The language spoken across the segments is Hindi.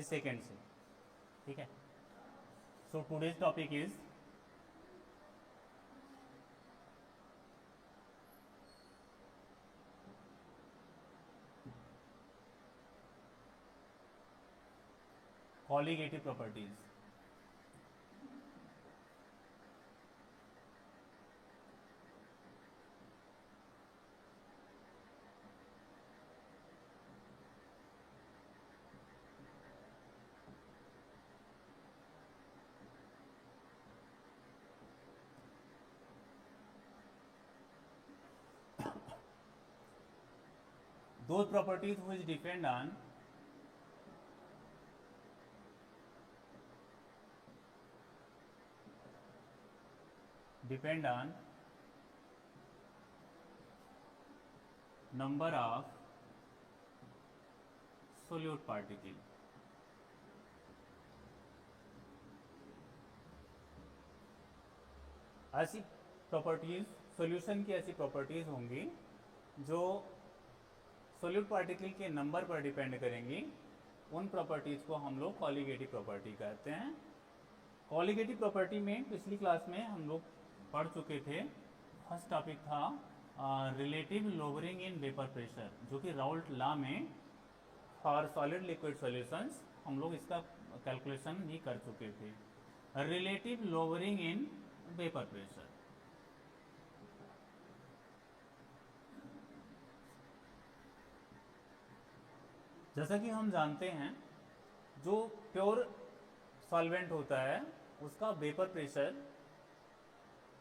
इस सेकेंड से, ठीक है। So today's topic is colligative properties. Those properties which depend on number of solute particle। ऐसी प्रॉपर्टीज, सॉल्यूशन की ऐसी प्रॉपर्टीज होंगी जो सोल्यूट पार्टिकल के नंबर पर डिपेंड करेंगी। उन प्रॉपर्टीज को हम लोग कॉलिगेटिव प्रॉपर्टी कहते हैं। कॉलिगेटिव प्रॉपर्टी में पिछली क्लास में हम लोग पढ़ चुके थे। फर्स्ट टॉपिक था relative lowering in vapour pressure, जो कि राउल्ट लॉ में फॉर सॉलिड लिक्विड सॉल्यूशंस हम लोग इसका कैलकुलेशन भी कर चुके थे। Relative lowering in vapour pressure, जैसा कि हम जानते हैं जो प्योर सॉल्वेंट होता है उसका वेपर प्रेशर,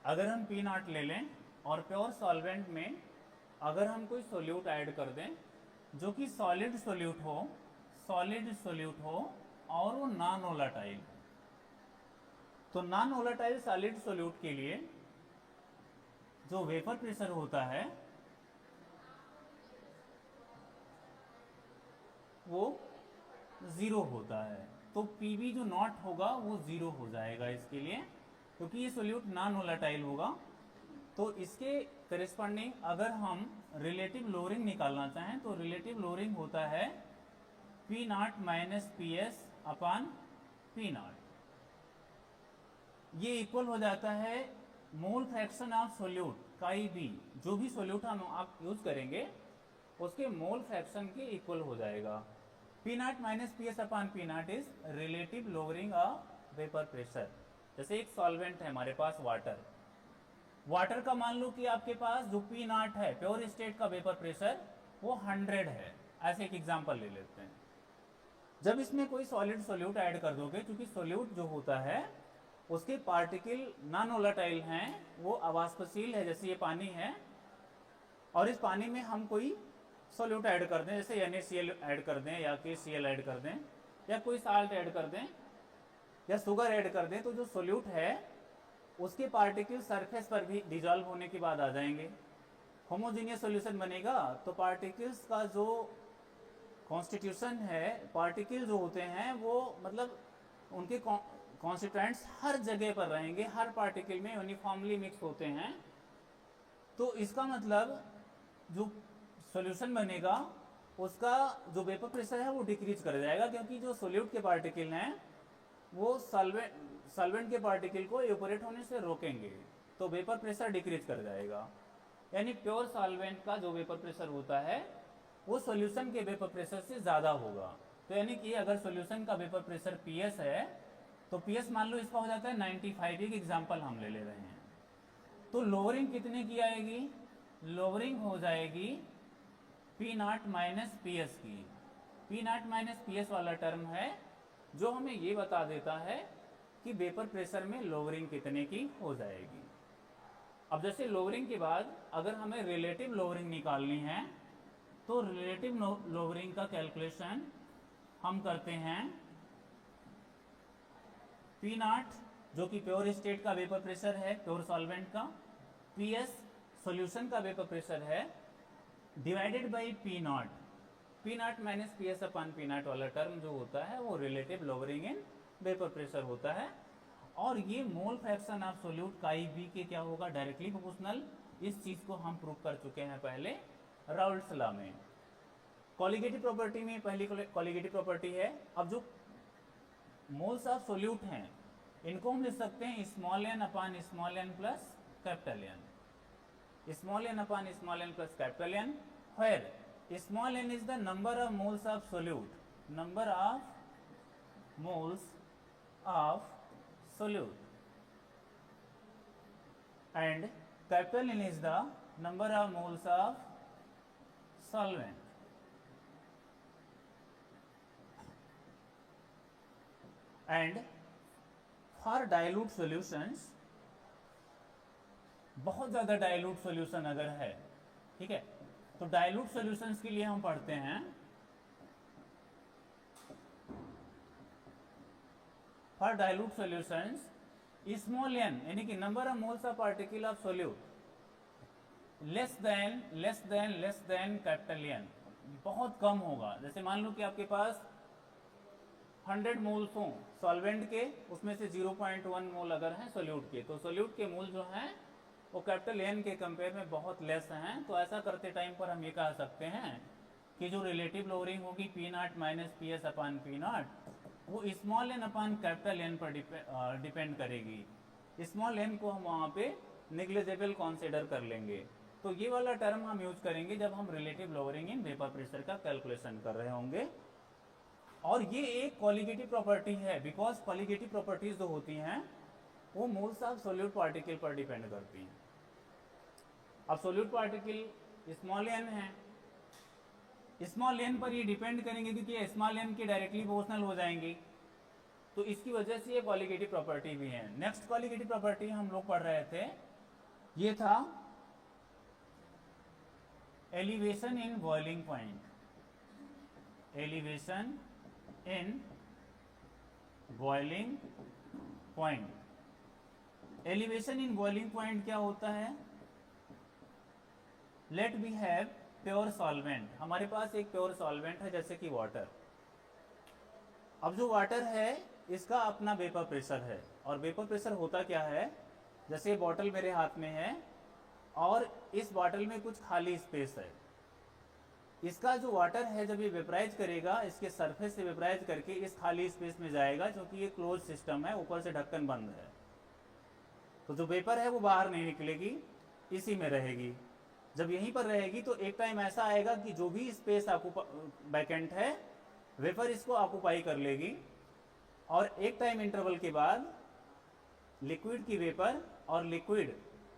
अगर हम P0 ले लें और प्योर सॉल्वेंट में अगर हम कोई सोल्यूट ऐड कर दें जो कि सॉलिड सोल्यूट हो और वो नॉन वोलेटाइल, तो नॉन वोलेटाइल सॉलिड सोल्यूट के लिए जो वेपर प्रेशर होता है वो 0 होता है। तो Pv जो नॉट होगा वो 0 हो जाएगा इसके लिए, क्योंकि ये सोल्यूट नॉन वोलेटाइल होगा। तो इसके करेस्पॉन्डिंग अगर हम रिलेटिव लोअरिंग निकालना चाहें तो रिलेटिव लोअरिंग होता है P0 minus PS upon P0। ये इक्वल हो जाता है मोल फ्रैक्शन ऑफ सोल्यूट काई बी, जो भी सोल्यूट हम आप यूज करेंगे उसके मोल फ्रैक्शन के इक्वल हो जाएगा। P0 minus PS upon P0 is relative lowering of vapour pressure. जैसे एक सॉल्वेंट है हमारे पास वाटर का मान लो कि आपके पास जो P0 है प्योर स्टेट का वेपर प्रेशर वो 100 है। ऐसे एक एग्जांपल ले लेते हैं। जब इसमें कोई सॉलिड सोल्यूट ऐड कर दोगे, क्योंकि सोल्यूट जो होता है उसके पार्टिकल नॉन वोलेटाइल हैं, वो अवाष्पशील है, जैसे ये पानी है, और इस पानी में हम कोई सोल्यूट ऐड कर दें, जैसे NaCl ऐड कर दें या KCl ऐड कर दें या कोई साल्ट ऐड कर दें या शुगर ऐड कर दें, तो जो सोल्यूट है उसके पार्टिकल सरफेस पर भी डिजॉल्व होने के बाद आ जाएंगे, होमोजीनियस सॉल्यूशन बनेगा। तो पार्टिकल्स का जो कॉन्स्टिट्यूशन है, पार्टिकल जो होते हैं वो मतलब उनके कॉन्स्टिट्यूएंट्स हर जगह पर रहेंगे, हर पार्टिकल में यूनिफॉर्मली मिक्स होते हैं। तो इसका मतलब जो सॉल्यूशन बनेगा उसका जो वेपर प्रेशर है वो डिक्रीज कर जाएगा, क्योंकि जो सोल्यूट के पार्टिकल हैं वो सॉल्वेंट के पार्टिकल को इवेपोरेट होने से रोकेंगे, तो वेपर प्रेशर डिक्रीज कर जाएगा। यानी प्योर सॉल्वेंट का जो वेपर प्रेशर होता है वो सॉल्यूशन के वेपर प्रेशर से ज़्यादा होगा। तो यानी कि अगर सॉल्यूशन का वेपर प्रेशर PS है तो PS मान लो इसका हो जाता है 95, एक एग्जाम्पल हम ले रहे हैं। तो लोअरिंग कितने की आएगी? लोअरिंग हो जाएगी P0 माइनस PS की। P0 माइनस PS वाला टर्म है जो हमें ये बता देता है कि वेपर प्रेशर में लोअरिंग कितने की हो जाएगी। अब जैसे लोअरिंग के बाद अगर हमें रिलेटिव लोअरिंग निकालनी है तो रिलेटिव लोअरिंग का कैलकुलेशन हम करते हैं P0 जो कि प्योर स्टेट का वेपर प्रेशर है प्योर सॉल्वेंट का, PS सॉल्यूशन का वेपर प्रेशर है, divided by P0। P0 minus PS upon P0 वाला टर्म जो होता है वो relative lowering in vapour pressure होता है। और ये मोल फ्रैक्शन ऑफ सोल्यूट काई बी के क्या होगा? Directly proportional. इस चीज को हम प्रूव कर चुके हैं पहले राउल्ट्स लॉ में। कॉलिगेटिव प्रॉपर्टी में पहली कॉलिगेटिव प्रॉपर्टी है। अब जो मोल्स ऑफ सोल्यूट हैं, इनको हम लिख सकते हैं small N upon small N plus capital N, small N upon small N plus capital N, where small N is the number of moles of solute, number of moles of solute, and capital N is the number of moles of solvent. And for dilute solutions, बहुत ज़्यादा डाइल्यूट सॉल्यूशन अगर है, ठीक है, तो डाइल्यूट सॉल्यूशंस के लिए हम पढ़ते हैं for dilute solutions small N यानी कि number of moles of particle of solute less than capital N, बहुत कम होगा। जैसे मान लो कि आपके पास 100 मोल्स हों सॉल्वेंट के, उसमें से 0.1 मोल अगर हैं सोल्यूट के, तो सोल्यूट के मोल जो हैं वो कैपिटल एन के कंपेयर में बहुत लेस हैं। तो ऐसा करते टाइम पर हम ये कह सकते हैं कि जो रिलेटिव लोअरिंग होगी P not minus P S upon P not, वो स्मॉल एन अपान कैपिटल एन पर डिपेंड करेगी। स्मॉल एन को हम वहाँ पे निग्लिजिबल कंसीडर कर लेंगे। तो ये वाला टर्म हम यूज करेंगे जब हम relative lowering in vapour pressure का कैलकुलेशन कर रहे होंगे। और ये एक कॉलिगेटिव प्रॉपर्टी है, बिकॉज कॉलिगेटिव प्रॉपर्टीज जो होती हैं वो मोल्स ऑफ सोल्यूट पार्टिकल पर डिपेंड करती हैं। अब सोल्यूट पार्टिकल स्मॉल एन है, स्मॉल एन पर ये डिपेंड करेंगे क्योंकि स्मॉल एन के डायरेक्टली प्रोपोर्शनल हो जाएंगी, तो इसकी वजह से ये कॉलिगेटिव प्रॉपर्टी भी है। नेक्स्ट कॉलिगेटिव प्रॉपर्टी हम लोग पढ़ रहे थे, ये था elevation in boiling point, elevation in boiling point. Elevation in boiling point क्या होता है? Let we have pure solvent, हमारे पास एक प्योर सॉल्वेंट है जैसे कि वाटर। अब जो वाटर है इसका अपना वेपर प्रेशर है, और वेपर प्रेशर होता क्या है, जैसे बॉटल मेरे हाथ में है और इस बॉटल में कुछ खाली स्पेस है, इसका जो वाटर है जब ये वेपराइज करेगा इसके सरफेस से वेपराइज करके इस खाली स्पेस में जाएगा, क्योंकि ये क्लोज सिस्टम है, ऊपर से ढक्कन बंद है, तो जो वेपर है वो बाहर नहीं निकलेगी, इसी में रहेगी। जब यहीं पर रहेगी तो एक टाइम ऐसा आएगा कि जो भी स्पेस वैकेंट है वेपर इसको ऑक्युपाई कर लेगी, और एक टाइम इंटरवल के बाद लिक्विड की वेपर और लिक्विड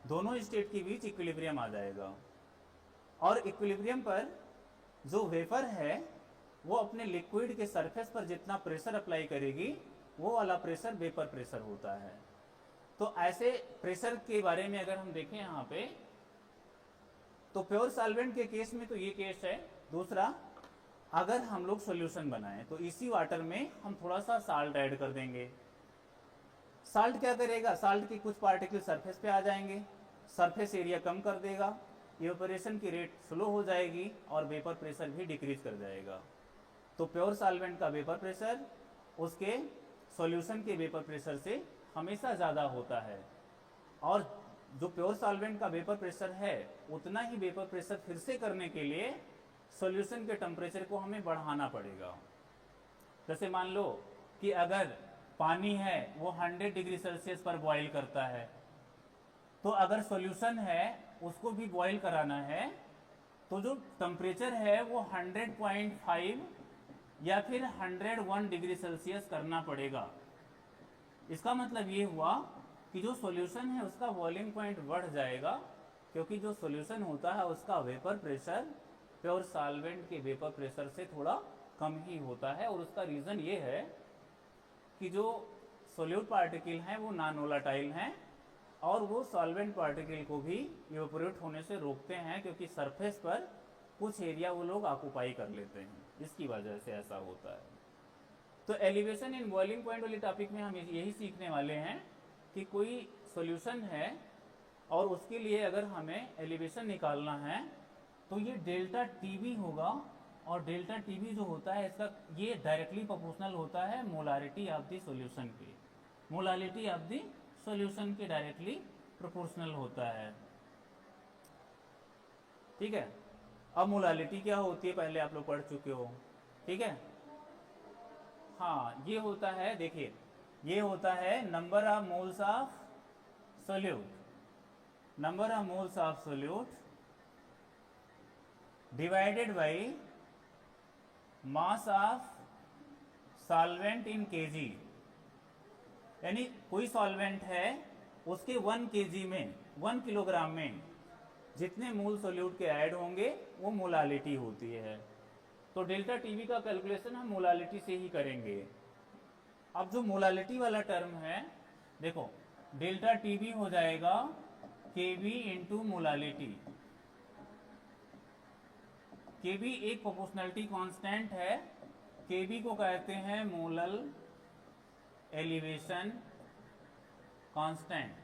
दोनों स्टेट के बीच इक्विलिब्रियम आ जाएगा, और इक्विलिब्रियम पर जो वेपर है वो अपने लिक्विड के सरफेस पर जितना प्रेशर अप्लाई करेगी वो वाला प्रेशर वेपर प्रेशर होता है। तो ऐसे प्रेशर के बारे में अगर हम देखें यहाँ पे, तो प्योर सॉल्वेंट के केस में तो ये केस है। दूसरा, अगर हम लोग सॉल्यूशन बनाएं तो इसी वाटर में हम थोड़ा सा साल्ट ऐड कर देंगे। साल्ट क्या करेगा, साल्ट के कुछ पार्टिकल सरफेस पे आ जाएंगे, सरफेस एरिया कम कर देगा, इवेपोरेशन की रेट स्लो हो जाएगी और वेपर प्रेशर भी डिक्रीज कर जाएगा। तो प्योर सॉल्वेंट का वेपर प्रेशर उसके सॉल्यूशन के वेपर प्रेशर से हमेशा ज़्यादा होता है, और जो प्योर सॉल्वेंट का वेपर प्रेशर है उतना ही वेपर प्रेशर फिर से करने के लिए सॉल्यूशन के टेम्परेचर को हमें बढ़ाना पड़ेगा। जैसे मान लो कि अगर पानी है वो 100 डिग्री सेल्सियस पर बॉईल करता है, तो अगर सॉल्यूशन है उसको भी बॉईल कराना है, तो जो टेम्परेचर है वो 100.5 या फिर 101 डिग्री सेल्सियस करना पड़ेगा। इसका मतलब ये हुआ कि जो सॉल्यूशन है उसका बॉइलिंग पॉइंट बढ़ जाएगा, क्योंकि जो सॉल्यूशन होता है उसका वेपर प्रेशर प्योर सॉल्वेंट के वेपर प्रेशर से थोड़ा कम ही होता है। और उसका रीज़न ये है कि जो सोल्यूट पार्टिकल हैं वो नॉन वोलेटाइल हैं, और वो सॉल्वेंट पार्टिकल को भी इवेपोरेट होने से रोकते हैं, क्योंकि सरफेस पर कुछ एरिया वो लोग ऑक्युपाई कर लेते हैं, इसकी वजह से ऐसा होता है। तो एलिवेशन इन बॉइलिंग पॉइंट वाले टॉपिक में हम यही सीखने वाले हैं कि कोई सॉल्यूशन है और उसके लिए अगर हमें एलिवेशन निकालना है तो ये डेल्टा टीबी होगा, और डेल्टा टीबी जो होता है इसका ये डायरेक्टली प्रोपोर्शनल होता है मोलारिटी ऑफ द सॉल्यूशन के, मोलारिटी ऑफ द सॉल्यूशन के डायरेक्टली प्रोपोर्शनल होता है। ठीक है, अब मोलारिटी क्या होती है पहले आप लोग पढ़ चुके हो, ठीक है। हाँ ये होता है, देखिए ये होता है number of moles of solute, number of moles of solute divided by mass of solvent in KG. यानी कोई सॉल्वेंट है उसके 1 केजी में, 1 किलोग्राम में जितने मोल सोल्यूट के ऐड होंगे वो मोलालिटी होती है। तो डेल्टा टीवी का कैलकुलेशन हम मोलालिटी से ही करेंगे। अब जो मोलालिटी वाला टर्म है, देखो डेल्टा टीवी हो जाएगा केवी इंटू मोलालिटी। केवी एक प्रोपोर्शनलिटी कांस्टेंट है, केवी को कहते हैं molal elevation constant,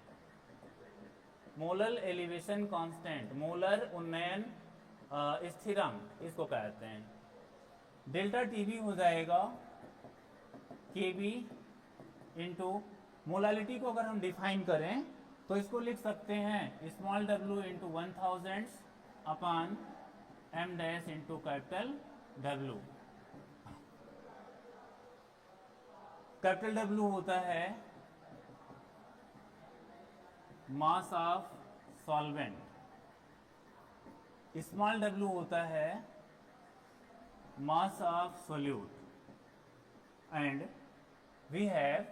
molar elevation constant, molar उन्नयन स्थिरांक इसको कहते हैं। डेल्टा टीवी हो जाएगा केबी इंटू मोलालिटी को अगर हम डिफाइन करें तो इसको लिख सकते हैं small W into 1000 upon M dash into capital W. Capital W होता है mass of solvent, small W होता है mass of solute, and we have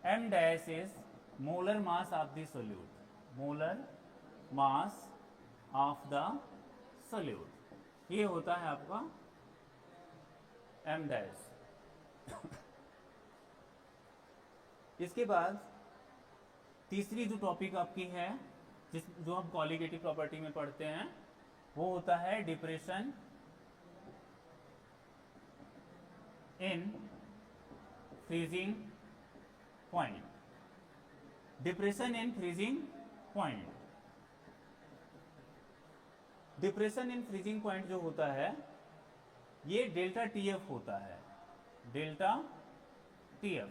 M dash is molar mass of the solute, molar mass of the solute. ये होता है आपका एम डैश। इसके बाद तीसरी जो टॉपिक आपकी है जो हम कॉलिगेटिव प्रॉपर्टी में पढ़ते हैं वो होता है depression in freezing point. Depression in freezing point, depression in freezing point जो होता है ये डेल्टा टीएफ होता है, डेल्टा टीएफ।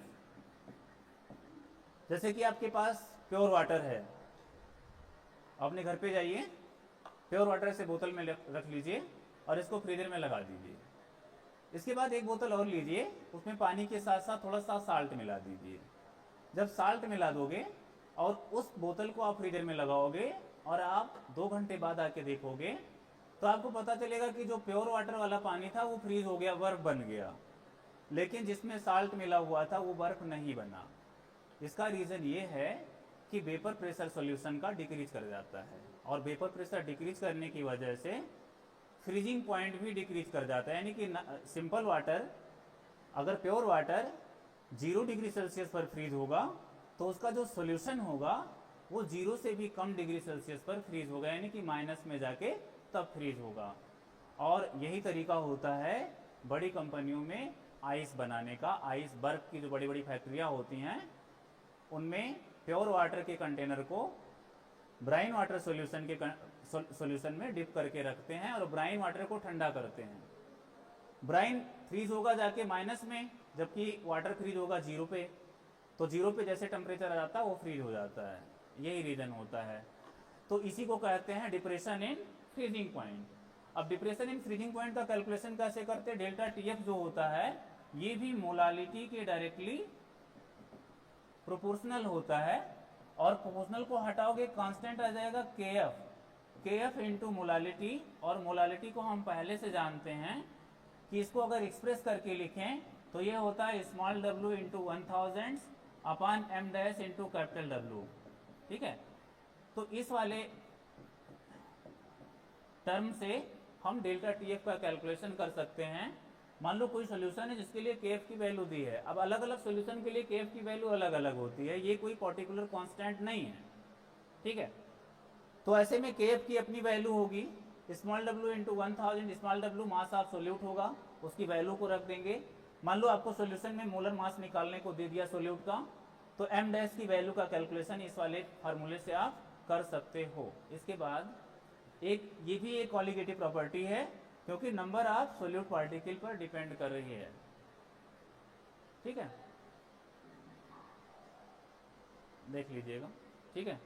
जैसे कि आपके पास प्योर वाटर है, अपने घर पे जाइए प्योर वाटर से बोतल में रख लीजिए और इसको फ्रीजर में लगा दीजिए। इसके बाद एक बोतल और लीजिए, उसमें पानी के साथ साथ थोड़ा सा साल्ट मिला दीजिए। जब साल्ट मिला दोगे और उस बोतल को आप फ्रीजर में लगाओगे और आप 2 घंटे बाद आके देखोगे तो आपको पता चलेगा कि जो प्योर वाटर वाला पानी था वो फ्रीज हो गया, बर्फ बन गया, लेकिन जिसमें साल्ट मिला हुआ था वो बर्फ नहीं बना। इसका रीज़न ये है कि वेपर प्रेशर सॉल्यूशन का डिक्रीज कर जाता है, और वेपर प्रेशर डिक्रीज करने की वजह से फ्रीजिंग पॉइंट भी डिक्रीज कर जाता है। यानी कि सिंपल वाटर, अगर प्योर वाटर 0 डिग्री सेल्सियस पर फ्रीज होगा तो उसका जो सॉल्यूशन होगा वो 0 से भी कम डिग्री सेल्सियस पर फ्रीज होगा, यानी कि माइनस में जाके तब फ्रीज होगा। और यही तरीका होता है बड़ी कंपनियों में आइस बनाने का। आइस, बर्फ की जो बड़ी बड़ी फैक्ट्रियाँ होती हैं उनमें प्योर वाटर के कंटेनर को ब्राइन वाटर सॉल्यूशन में डिप करके रखते हैं और ब्राइन वाटर को ठंडा करते हैं। ब्राइन फ्रीज होगा जाके माइनस में, जबकि वाटर फ्रीज होगा 0 पे, तो 0 पे जैसे टेम्परेचर आ जाता है वो फ्रीज हो जाता है। यही रीज़न होता है। तो इसी को कहते हैं डिप्रेशन इन फ्रीजिंग पॉइंट। अब डिप्रेशन इन फ्रीजिंग पॉइंट का कैलकुलेशन कैसे करते हैं? डेल्टा टीएफ जो होता है ये भी मोलालिटी के डायरेक्टली प्रोपोर्शनल होता है, और प्रोपोर्शनल को हटाओगे कांस्टेंट आ जाएगा केएफ, केएफ इंटू मोलालिटी। और मोलालिटी को हम पहले से जानते हैं कि इसको अगर एक्सप्रेस करके लिखें तो ये होता है small W into 1000 upon M dash into capital W. ठीक है, तो इस वाले टर्म से हम डेल्टा टीएफ का कैलकुलेशन कर सकते हैं। मान लो कोई सोल्यूशन है जिसके लिए केएफ की वैल्यू दी है। अब अलग अलग सोल्यूशन के लिए केएफ की वैल्यू अलग अलग होती है, ये कोई पर्टिकुलर कांस्टेंट नहीं है। ठीक है, तो ऐसे में केएफ की अपनी वैल्यू होगी, small W into 1000, small W mass of solute होगा, उसकी वैल्यू को रख देंगे। मान लो आपको सोल्यूशन में मोलर मास निकालने को दे दिया सोल्यूट का, तो एम डैश की वैल्यू का कैलकुलेशन इस वाले फार्मूले से आप कर सकते हो। इसके बाद एक ये भी एक कॉलिगेटिव प्रॉपर्टी है, क्योंकि नंबर ऑफ सोल्यूट पार्टिकल पर डिपेंड कर रही है। ठीक है, देख लीजिएगा। ठीक है।